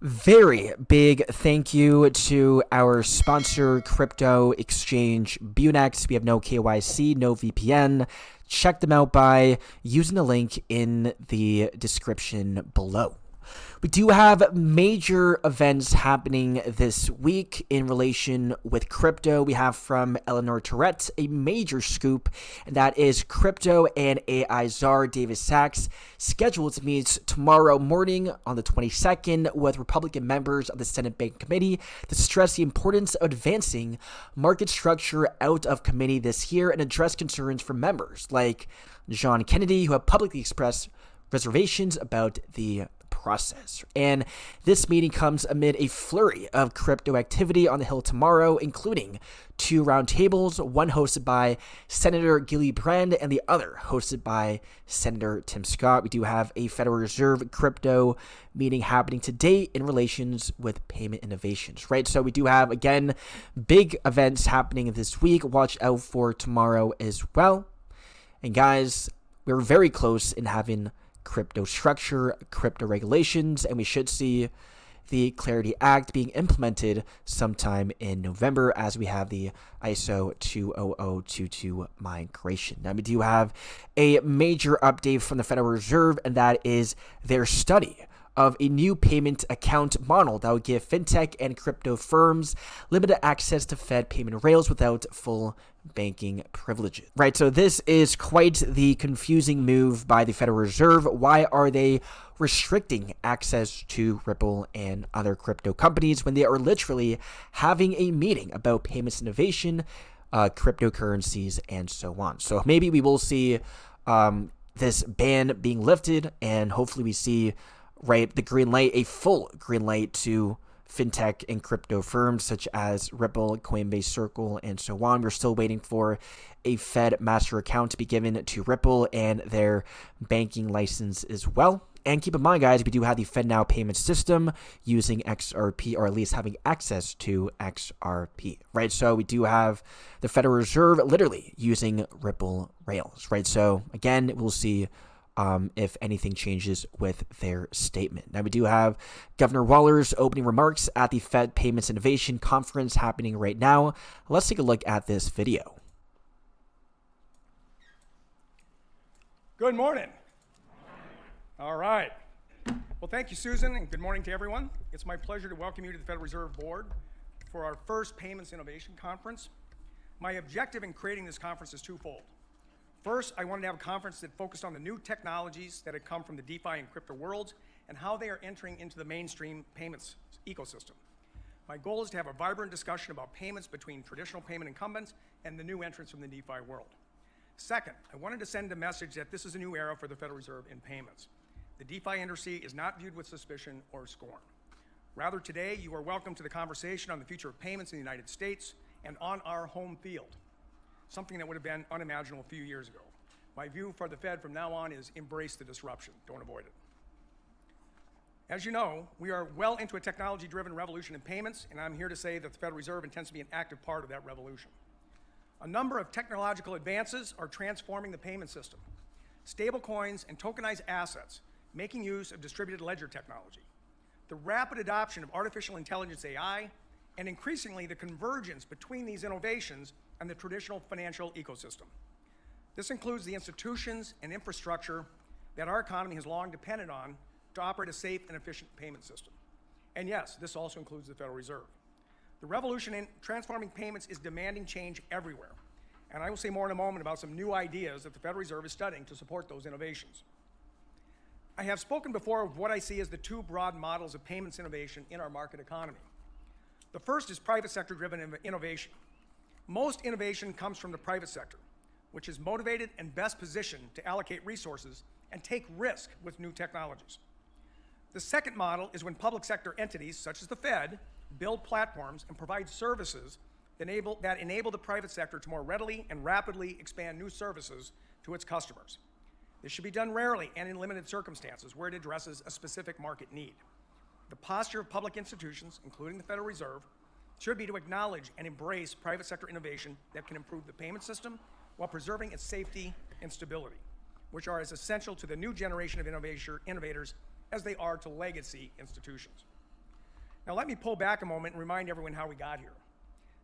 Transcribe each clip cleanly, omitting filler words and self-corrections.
Very big thank you to our sponsor, crypto exchange Bunex. We have no KYC, no VPN. Check them out by using the link in the description below. We do have major events happening this week in relation with crypto. We have from Eleanor Tourette a major scoop, and that is crypto and AI czar David Sachs scheduled to meet tomorrow morning on the 22nd with Republican members of the Senate Banking Committee to stress the importance of advancing market structure out of committee this year and address concerns from members like John Kennedy, who have publicly expressed reservations about the process. And this meeting comes amid a flurry of crypto activity on the Hill tomorrow, including two roundtables, one hosted by Senator Gillibrand and the other hosted by Senator Tim Scott. We do have a Federal Reserve crypto meeting happening today in relations with payment innovations, right? So we do have, again, big events happening this week. Watch out for tomorrow as well. And guys, we're very close in having crypto structure, crypto regulations, and we should see the Clarity Act being implemented sometime in November as we have the ISO 20022 migration. Now, we do have a major update from the Federal Reserve, and that is their study of a new payment account model that would give fintech and crypto firms limited access to Fed payment rails without full banking privileges. Right, so this is quite the confusing move by the Federal Reserve. Why are they restricting access to Ripple and other crypto companies when they are literally having a meeting about payments innovation, cryptocurrencies, and so on? So maybe we will see this ban being lifted, and hopefully we see the green light, a full green light to fintech and crypto firms such as Ripple, Coinbase, Circle, and so on. We're still waiting for a Fed master account to be given to Ripple and their banking license as well. And keep in mind, guys, we do have the FedNow payment system using XRP, or at least having access to XRP, right? So we do have the Federal Reserve literally using Ripple rails, right? So again, we'll see if anything changes with their statement. Now, we do have Governor Waller's opening remarks at the Fed Payments Innovation Conference happening right now. Let's take a look at this video. Good morning. All right. Well, thank you, Susan, and good morning to everyone. It's my pleasure to welcome you to the Federal Reserve Board for our first Payments Innovation Conference. My objective in creating this conference is twofold. First, I wanted to have a conference that focused on the new technologies that had come from the DeFi and crypto worlds and how they are entering into the mainstream payments ecosystem. My goal is to have a vibrant discussion about payments between traditional payment incumbents and the new entrants from the DeFi world. Second, I wanted to send a message that this is a new era for the Federal Reserve in payments. The DeFi industry is not viewed with suspicion or scorn. Rather, today, you are welcome to the conversation on the future of payments in the United States and on our home field, something that would have been unimaginable a few years ago. My view for the Fed from now on is embrace the disruption, don't avoid it. As you know, we are well into a technology-driven revolution in payments, and I'm here to say that the Federal Reserve intends to be an active part of that revolution. A number of technological advances are transforming the payment system. Stablecoins and tokenized assets, making use of distributed ledger technology. The rapid adoption of artificial intelligence AI, and increasingly the convergence between these innovations and the traditional financial ecosystem. This includes the institutions and infrastructure that our economy has long depended on to operate a safe and efficient payment system. And yes, this also includes the Federal Reserve. The revolution in transforming payments is demanding change everywhere. And I will say more in a moment about some new ideas that the Federal Reserve is studying to support those innovations. I have spoken before of what I see as the two broad models of payments innovation in our market economy. The first is private sector-driven innovation. Most innovation comes from the private sector, which is motivated and best positioned to allocate resources and take risk with new technologies. The second model is when public sector entities, such as the Fed, build platforms and provide services that enable the private sector to more readily and rapidly expand new services to its customers. This should be done rarely and in limited circumstances where it addresses a specific market need. The posture of public institutions, including the Federal Reserve, should be to acknowledge and embrace private sector innovation that can improve the payment system while preserving its safety and stability, which are as essential to the new generation of innovators as they are to legacy institutions. Now let me pull back a moment and remind everyone how we got here.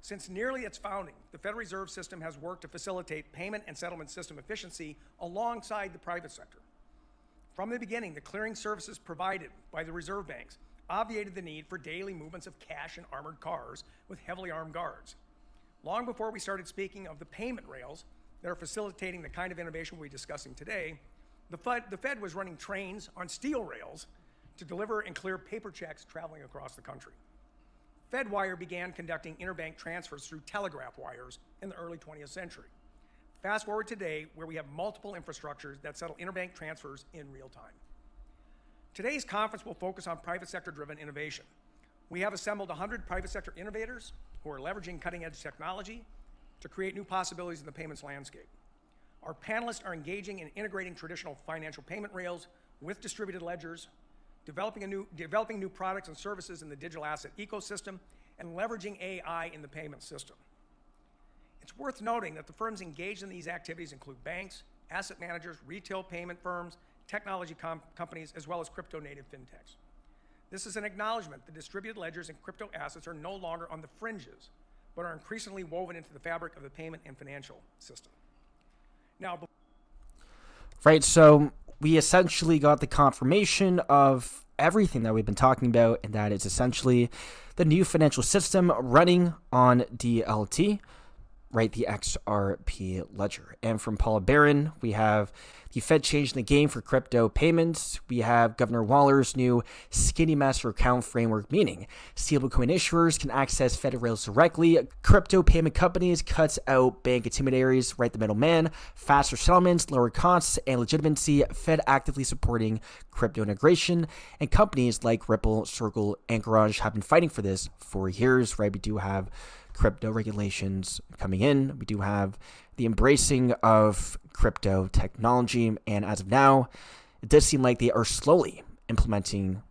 Since nearly its founding, the Federal Reserve System has worked to facilitate payment and settlement system efficiency alongside the private sector. From the beginning, the clearing services provided by the reserve banks obviated the need for daily movements of cash in armored cars with heavily armed guards. Long before we started speaking of the payment rails that are facilitating the kind of innovation we're discussing today, the Fed was running trains on steel rails to deliver and clear paper checks traveling across the country. FedWire began conducting interbank transfers through telegraph wires in the early 20th century. Fast forward today, where we have multiple infrastructures that settle interbank transfers in real time. Today's conference will focus on private sector-driven innovation. We have assembled 100 private sector innovators who are leveraging cutting-edge technology to create new possibilities in the payments landscape. Our panelists are engaging in integrating traditional financial payment rails with distributed ledgers, developing new products and services in the digital asset ecosystem, and leveraging AI in the payment system. It's worth noting that the firms engaged in these activities include banks, asset managers, retail payment firms, technology companies, as well as crypto-native fintechs. This is an acknowledgement that distributed ledgers and crypto assets are no longer on the fringes, but are increasingly woven into the fabric of the payment and financial system. Now, Right, so we essentially got the confirmation of everything that we've been talking about, and that is essentially the new financial system running on DLT, right, the XRP ledger. And from Paul Barron, we have the Fed changing the game for crypto payments. We have Governor Waller's new skinny master account framework, meaning stablecoin issuers can access Fed rails directly. Crypto payment companies cuts out bank intermediaries, right, the middleman, faster settlements, lower costs, and legitimacy. Fed actively supporting crypto integration, and companies like Ripple, Circle, and Garage have been fighting for this for years, right? We do have crypto regulations coming in. We do have the embracing of crypto technology, and as of now, it does seem like they are slowly implementing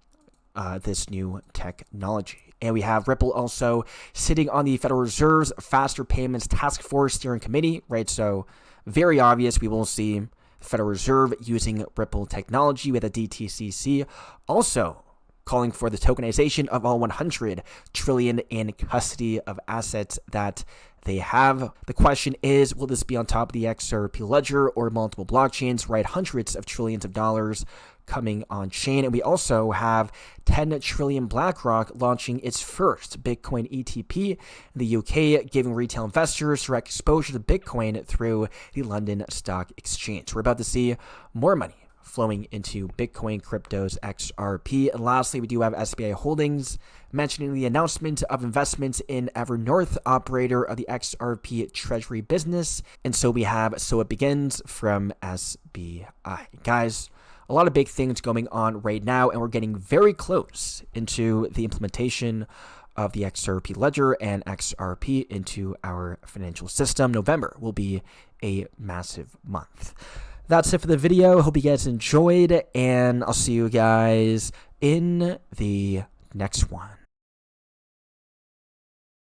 this new technology. And we have Ripple also sitting on the Federal Reserve's Faster Payments Task Force Steering Committee, right? So very obvious we will see the Federal Reserve using Ripple technology with a DTCC also calling for the tokenization of all 100 trillion in custody of assets that they have. The question is, will this be on top of the XRP ledger or multiple blockchains, right? Hundreds of trillions of dollars coming on chain. And we also have 10 trillion BlackRock launching its first Bitcoin ETP in the UK, giving retail investors direct exposure to Bitcoin through the London Stock Exchange. We're about to see more money flowing into Bitcoin, cryptos, XRP. And lastly, we do have SBI Holdings mentioning the announcement of investments in Evernorth, operator of the XRP treasury business. And so we have So It Begins from SBI. Guys, a lot of big things going on right now, and we're getting very close into the implementation of the XRP ledger and XRP into our financial system. November will be a massive month. That's it for the video. Hope you guys enjoyed, and I'll see you guys in the next one.